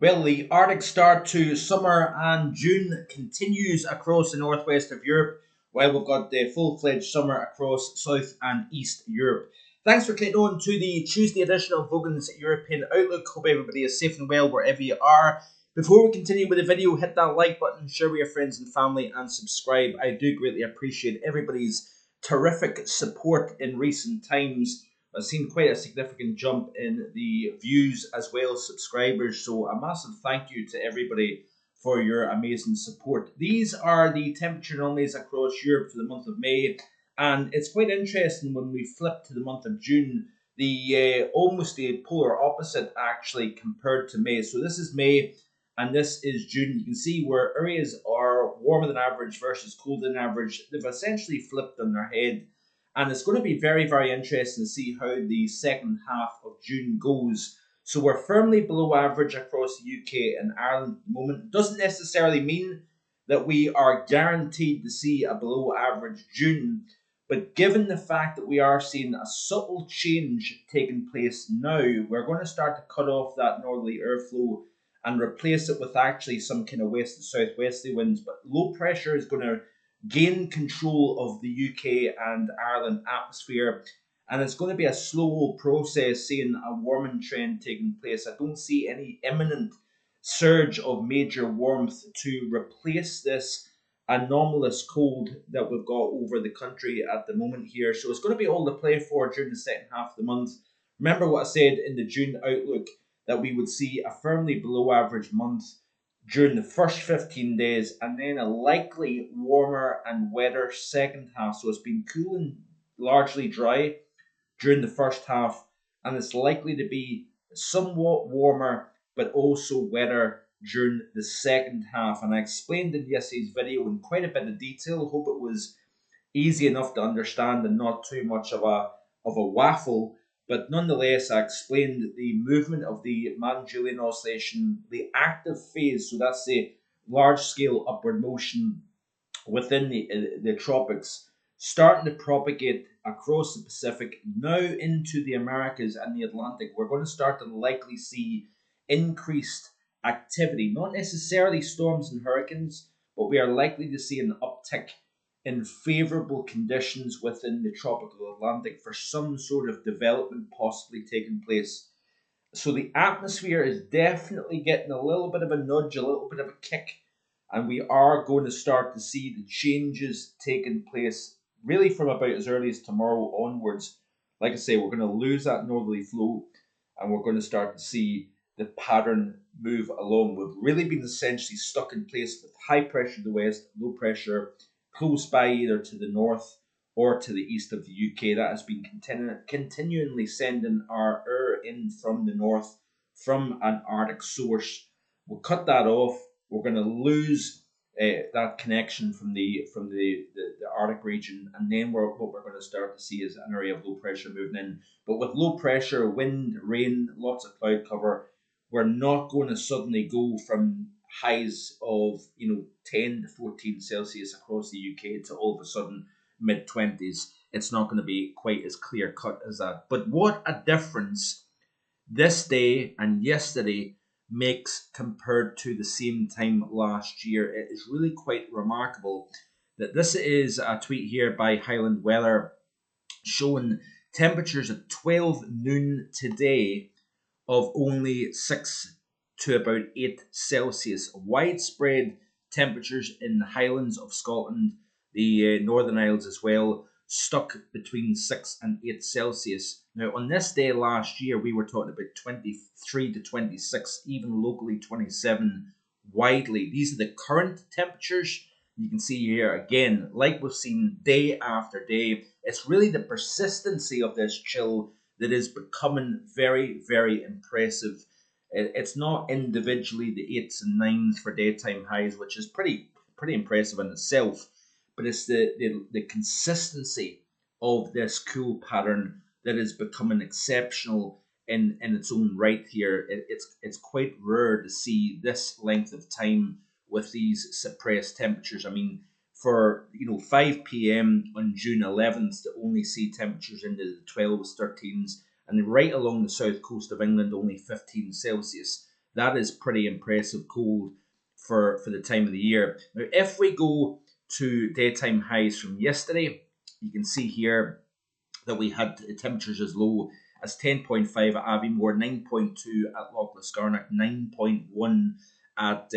Well, the Arctic start to summer and June continues across the northwest of Europe, while we've got the full-fledged summer across South and East Europe. Thanks for clicking on to the Tuesday edition of Vogan's European Outlook. Hope everybody is safe and well wherever you are. Before we continue with the video, hit that like button, share with your friends and family, and subscribe. I do greatly appreciate everybody's terrific support in recent times. I've seen quite a significant jump in the views as well as subscribers, so a massive thank you to everybody for your amazing support. These are the temperature anomalies across Europe for the month of May, and it's quite interesting when we flip to the month of June, the almost the polar opposite actually compared to May. So this is May and this is June. You can see where areas are warmer than average versus colder than average. They've essentially flipped on their head. And it's going to be very, very interesting to see how the second half of June goes. So we're firmly below average across the UK and Ireland at the moment. It doesn't necessarily mean that we are guaranteed to see a below average June. But given the fact that we are seeing a subtle change taking place now, we're going to start to cut off that northerly airflow and replace it with actually some kind of west to southwesterly winds. But low pressure is going to gain control of the UK and Ireland atmosphere, and it's going to be a slow process seeing a warming trend taking place. I don't see any imminent surge of major warmth to replace this anomalous cold that we've got over the country at the moment here. So it's going to be all to play for during the second half of the month. Remember what I said in the June outlook, that we would see a firmly below average month during the first 15 days, and then a likely warmer and wetter second half. So it's been cool and largely dry during the first half, and it's likely to be somewhat warmer but also wetter during the second half. And I explained in yesterday's video in quite a bit of detail. Hope it was easy enough to understand and not too much of a waffle. But nonetheless, I explained the movement of the Madden-Julian oscillation, the active phase, so that's the large-scale upward motion within the tropics, starting to propagate across the Pacific, now into the Americas and the Atlantic. We're going to start to likely see increased activity, not necessarily storms and hurricanes, but we are likely to see an uptick in favorable conditions within the tropical Atlantic for some sort of development possibly taking place. So the atmosphere is definitely getting a little bit of a nudge, a little bit of a kick, and we are going to start to see the changes taking place really from about as early as tomorrow onwards. Like I say, we're going to lose that northerly flow, and we're going to start to see the pattern move along. We've really been essentially stuck in place with high pressure to the west, low pressure close by either to the north or to the east of the UK. That has been continually sending our air in from the north from an Arctic source. We'll cut that off. We're going to lose that connection from the Arctic region, and then what we're going to start to see is an area of low pressure moving in. But with low pressure, wind, rain, lots of cloud cover, we're not going to suddenly go from highs of 10 to 14 Celsius across the UK to all of a sudden mid-20s. It's not going to be quite as clear cut as that. But what a difference this day and yesterday makes compared to the same time last year. It is really quite remarkable that this is a tweet here by Highland Weather showing temperatures at 12 noon today of only 6 to about 8 Celsius. Widespread temperatures in the Highlands of Scotland, the Northern Isles as well, stuck between 6 and 8 Celsius. Now, on this day last year, we were talking about 23 to 26, even locally 27 widely. These are the current temperatures. You can see here again, like we've seen day after day, it's really the persistency of this chill that is becoming very, very impressive. It's not individually the 8s and 9s for daytime highs, which is pretty impressive in itself, but it's the consistency of this cool pattern that is becoming exceptional in its own right here. It's quite rare to see this length of time with these suppressed temperatures. I mean, for 5 p.m. on June 11th to only see temperatures into the 12s, 13s, and right along the south coast of England only 15 Celsius. That is pretty impressive cold for the time of the year. Now, if we go to daytime highs from yesterday, you can see here that we had temperatures as low as 10.5 at Aviemore, 9.2 at Loch Liscarnock, 9.1 at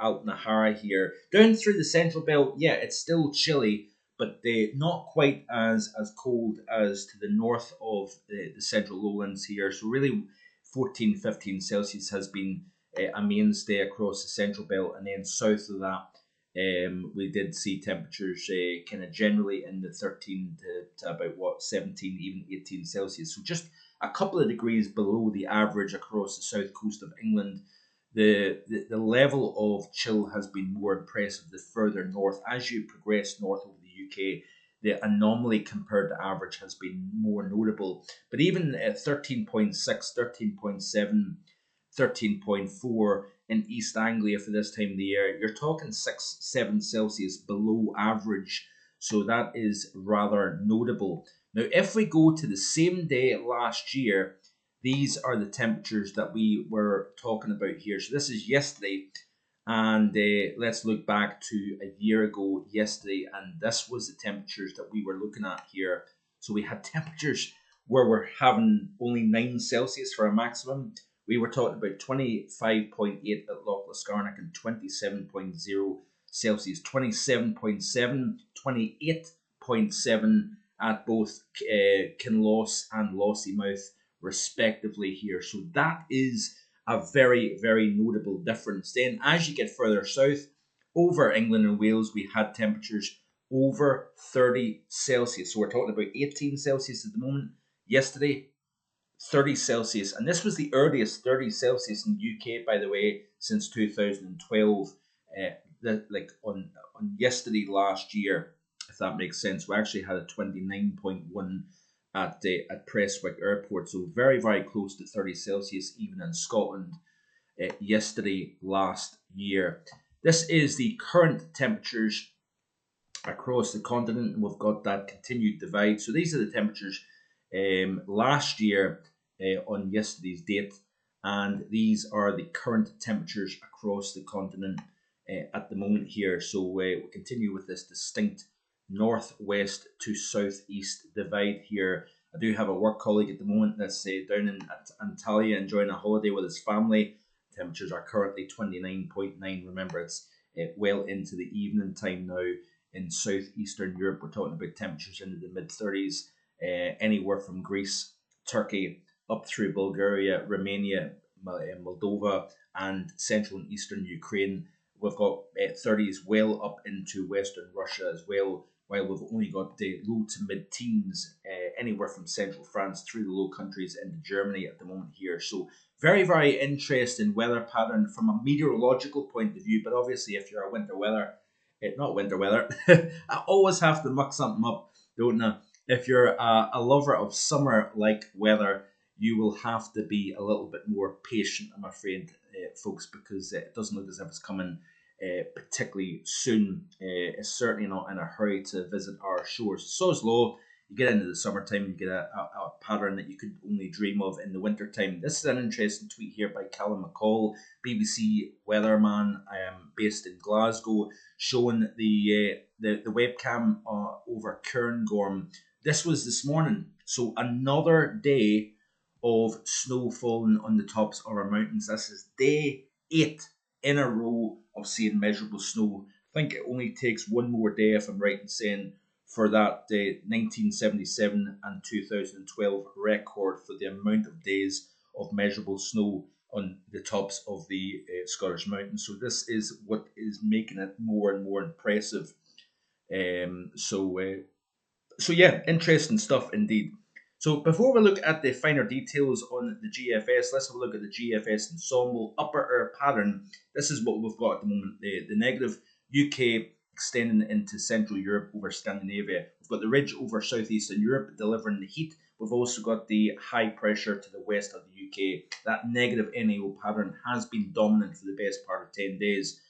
Altnahara here. Down through the central belt, yeah, it's still chilly, but not quite as cold as to the north of the central lowlands here. So really 14, 15 Celsius has been a mainstay across the central belt, and then south of that we did see temperatures kind of generally in the 13 to about 17, even 18 Celsius. So just a couple of degrees below the average across the south coast of England. The level of chill has been more impressive the further north. As you progress north over the UK, the anomaly compared to average has been more notable. But even at 13.6, 13.7, 13.4 in East Anglia for this time of the year, you're talking 6-7 Celsius below average. So that is rather notable. Now, if we go to the same day last year, these are the temperatures that we were talking about here. So this is yesterday, and let's look back to a year ago yesterday, and this was the temperatures that we were looking at here. So we had temperatures where we're having only 9 Celsius for a maximum. We were talking about 25.8 at Loch Liscarnock and 27.0 Celsius, 27.7, 28.7 at both Kinloss and Lossiemouth respectively here. So that is a very, very notable difference. Then as you get further south, over England and Wales, we had temperatures over 30 Celsius. So we're talking about 18 Celsius at the moment. Yesterday, 30 Celsius. And this was the earliest 30 Celsius in the UK, by the way, since 2012. Like on yesterday last year, if that makes sense. We actually had a 29.1 at Prestwick Airport, so very, very close to 30 Celsius even in Scotland yesterday last year. This is the current temperatures across the continent, and we've got that continued divide. So these are the temperatures last year on yesterday's date, and these are the current temperatures across the continent at the moment here. So we continue with this distinct northwest to southeast divide here. I do have a work colleague at the moment that's down in Antalya enjoying a holiday with his family. Temperatures are currently 29.9. Remember, it's well into the evening time now in southeastern Europe. We're talking about temperatures into the mid-30s, anywhere from Greece, Turkey, up through Bulgaria, Romania, Moldova, and central and eastern Ukraine. We've got 30s well up into western Russia as well, while we've only got the low to mid-teens anywhere from central France through the Low Countries into Germany at the moment here. So very, very interesting weather pattern from a meteorological point of view, but obviously if you're a winter weather, not winter weather, I always have to muck something up, don't I? If you're a lover of summer-like weather, you will have to be a little bit more patient, I'm afraid, folks, because it doesn't look as if it's coming particularly soon. It's certainly not in a hurry to visit our shores. So is low. You get into the summertime, you get a pattern that you could only dream of in the wintertime. This is an interesting tweet here by Callum McCall, BBC weatherman based in Glasgow, showing the webcam over Cairngorm. This was this morning. So another day of snow falling on the tops of our mountains. This is day 8 in a row of seeing measurable snow. I think it only takes one more day, if I'm right in saying, for that 1977 and 2012 record for the amount of days of measurable snow on the tops of the Scottish mountains. So this is what is making it more and more impressive. So yeah, interesting stuff indeed. So before we look at the finer details on the GFS, let's have a look at the GFS ensemble upper air pattern. This is what we've got at the moment. The negative UK extending into Central Europe over Scandinavia. We've got the ridge over southeastern Europe delivering the heat. We've also got the high pressure to the west of the UK. That negative NAO pattern has been dominant for the best part of 10 days.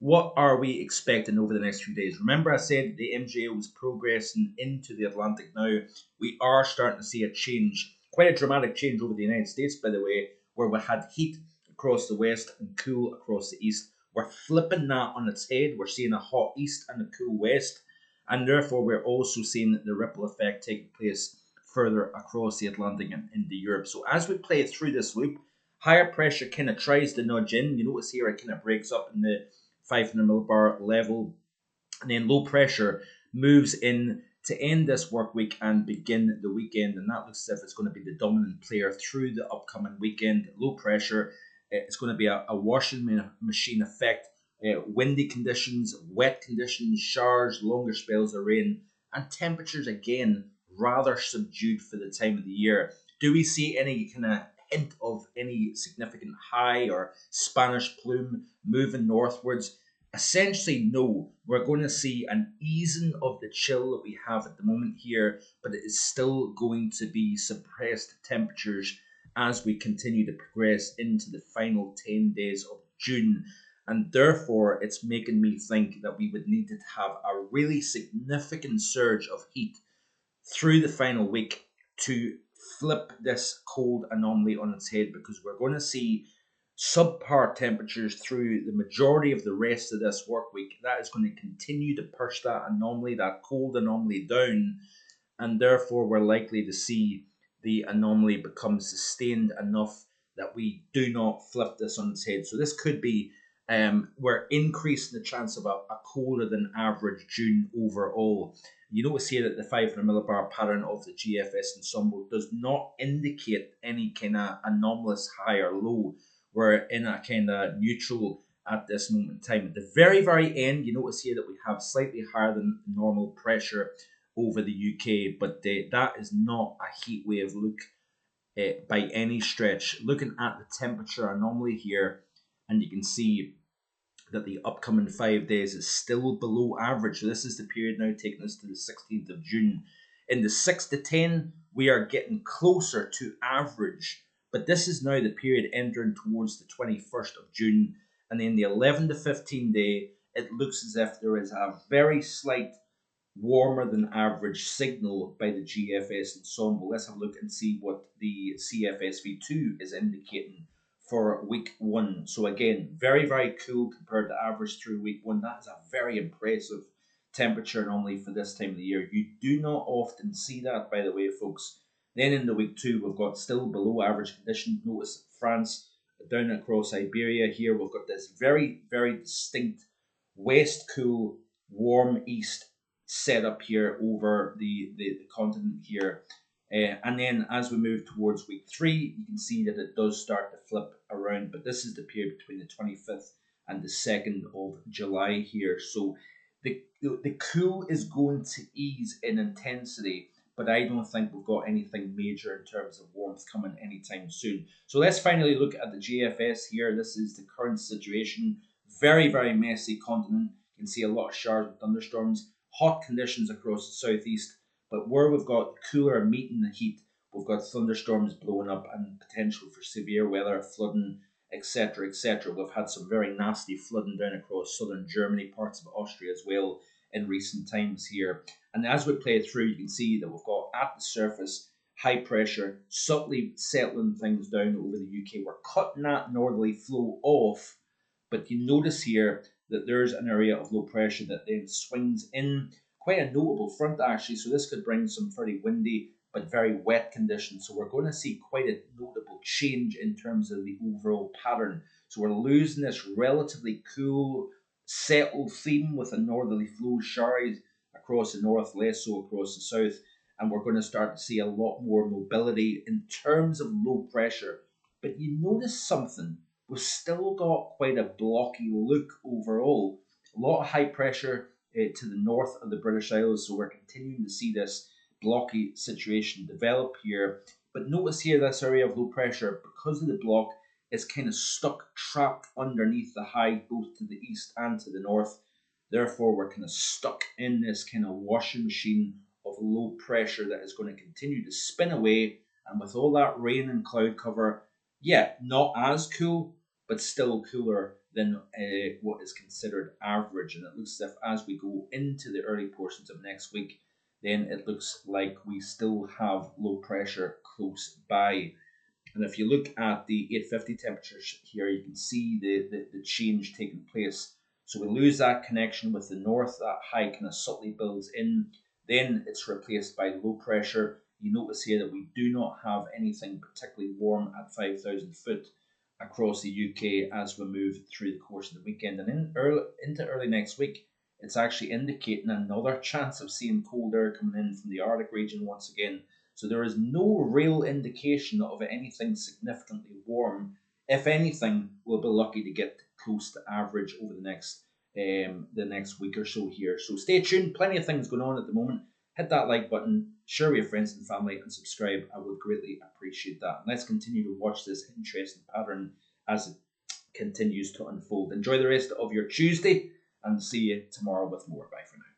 What are we expecting over the next few days? Remember I said the MJO was progressing into the Atlantic now. We are starting to see a change, quite a dramatic change over the United States, by the way, where we had heat across the west and cool across the east. We're flipping that on its head. We're seeing a hot east and a cool west, and therefore we're also seeing the ripple effect taking place further across the Atlantic and into Europe. So as we play through this loop, higher pressure kind of tries to nudge in. You notice here it kind of breaks up in the 500 millibar level, and then low pressure moves in to end this work week and begin the weekend, and that looks as if it's going to be the dominant player through the upcoming weekend. Low pressure, it's going to be a washing machine effect, windy conditions, wet conditions, showers, longer spells of rain, and temperatures again rather subdued for the time of the year. Do we see any kind of hint of any significant high or Spanish plume moving northwards? Essentially, no. We're going to see an easing of the chill that we have at the moment here, but it is still going to be suppressed temperatures as we continue to progress into the final 10 days of June. And therefore, it's making me think that we would need to have a really significant surge of heat through the final week to flip this cold anomaly on its head, because we're going to see subpar temperatures through the majority of the rest of this work week. That is going to continue to push that anomaly, that cold anomaly, down, and therefore we're likely to see the anomaly become sustained enough that we do not flip this on its head. So this could be we're increasing the chance of a colder than average June overall. You notice here that the 500 millibar pattern of the GFS ensemble does not indicate any kind of anomalous high or low. We're in a kind of neutral at this moment in time. At the very, very end, you notice here that we have slightly higher than normal pressure over the UK, but that is not a heat wave look by any stretch. Looking at the temperature anomaly here, and you can see that the upcoming 5 days is still below average. So this is the period now taking us to the 16th of June. In the 6 to 10, we are getting closer to average, but this is now the period entering towards the 21st of June. And in the 11 to 15 day, it looks as if there is a very slight warmer than average signal by the GFS ensemble. Let's have a look and see what the CFSV2 is indicating for week 1. So again, very, very cool compared to average through week 1. That is a very impressive temperature anomaly for this time of the year. You do not often see that, by the way, folks. Then in the week 2, we've got still below average conditions. Notice France down across Iberia here. We've got this very, very distinct west cool, warm east setup here over the continent here. And then as we move towards week 3, you can see that it does start to flip around, but this is the period between the 25th and the 2nd of July here. So the cool is going to ease in intensity, but I don't think we've got anything major in terms of warmth coming anytime soon. So let's finally look at the GFS here. This is the current situation. Very, very messy continent. You can see a lot of showers and thunderstorms, hot conditions across the southeast, but where we've got cooler meeting the heat, we've got thunderstorms blowing up and potential for severe weather, flooding, etc., etc. We've had some very nasty flooding down across southern Germany, parts of Austria as well in recent times here. And as we play through, you can see that we've got at the surface high pressure, subtly settling things down over the UK. We're cutting that northerly flow off, but you notice here that there's an area of low pressure that then swings in, quite a notable front actually. So this could bring some fairly windy but very wet conditions. So we're going to see quite a notable change in terms of the overall pattern. So we're losing this relatively cool, settled theme with a northerly flow, showers across the north, less so across the south. And we're going to start to see a lot more mobility in terms of low pressure. But you notice something. We've still got quite a blocky look overall. A lot of high pressure to the north of the British Isles, so we're continuing to see this blocky situation develop here. But notice here this area of low pressure, because of the block, is kind of stuck, trapped underneath the high, both to the east and to the north. Therefore, we're kind of stuck in this kind of washing machine of low pressure that is going to continue to spin away. And with all that rain and cloud cover, yeah, not as cool, but still cooler than what is considered average. And it looks as if as we go into the early portions of next week, then it looks like we still have low pressure close by. And if you look at the 850 temperatures here, you can see the change taking place. So we lose that connection with the north, that high kind of subtly builds in, then it's replaced by low pressure. You notice here that we do not have anything particularly warm at 5,000 foot across the UK as we move through the course of the weekend. And into early next week, it's actually indicating another chance of seeing cold air coming in from the Arctic region once again. So there is no real indication of anything significantly warm. If anything, we'll be lucky to get close to average over the next week or so here. So stay tuned. Plenty of things going on at the moment. Hit that like button, share with your friends and family, and subscribe. I would greatly appreciate that. And let's continue to watch this interesting pattern as it continues to unfold. Enjoy the rest of your Tuesday, and see you tomorrow with more. Bye for now.